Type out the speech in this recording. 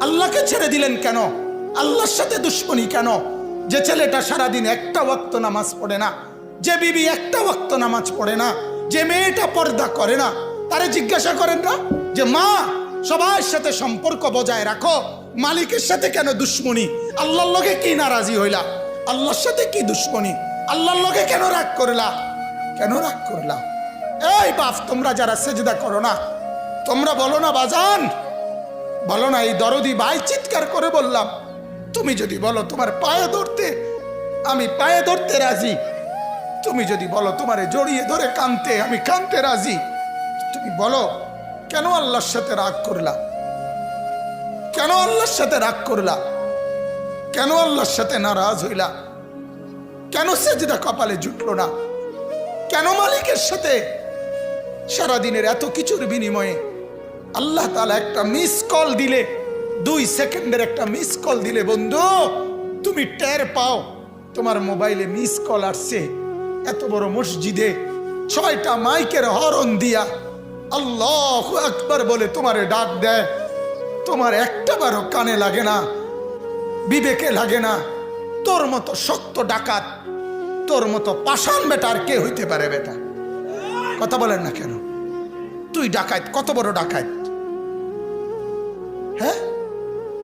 আল্লাহকে ছেড়ে দিলেন কেন? আল্লাহর সাথে দুশ্মনী কেন? যে ছেলেটা সারাদিন একটা ওয়াক্ত নামাজ পড়ে না, যে বিবি একটা ওয়াক্ত নামাজ পড়ে না, যে মেয়েটা পর্দা করে না, তারে জিজ্ঞাসা করেন না যে মা সবার সাথে সম্পর্ক বজায় রাখো, মালিকের সাথে কেন দুশ্মনী? আল্লাহর লগে কি নারাজি হইলা? আল্লাহর সাথে কি দুশ্মনী? আল্লাহর লগে কেন রাগ করলা? কেন রাগ করলা? এই বাপ, তোমরা যারা সেজদা করো না, তোমরা বলো না বাজান, বলো না, এই দরদি ভাই চিৎকার করে বললাম, তুমি যদি বলো তোমার পায়ে ধরতে, আমি পায়ে ধরতে রাজি। তুমি যদি বলো তোমারে জড়িয়ে ধরে কানতে, আমি কানতে রাজি। তুমি বলো কেন আল্লাহর সাথে রাগ করলা? কেন আল্লাহর সাথে রাগ করলা? কেন আল্লাহর সাথে নারাজ হইলা? কেন সেজদা কপালে জুটলো না? কেন মালিকের সাথে সারাদিনের এত কিছুর বিনিময়ে আল্লাহ তাআলা একটা মিস কল দিলে, 2 সেকেন্ডের একটা মিস কল দিলে বন্ধু তুমি টের পাও তোমার মোবাইলে মিস কল আসছে। এত বড় মসজিদে 6টা মাইকের হরন দিয়া আল্লাহু আকবার বলে তোমারে ডাক দেয়, তোমার একটা বারও কানে লাগে না, বিবেকে লাগে না। তোর মতো শক্ত ডাকাত, তোর মতো পাষাণ বেটা আর কে হইতে পারে? বেটা কথা বলেন না কেন? তুই ডাকাত, কত বড় ডাকাত? হ্যাঁ,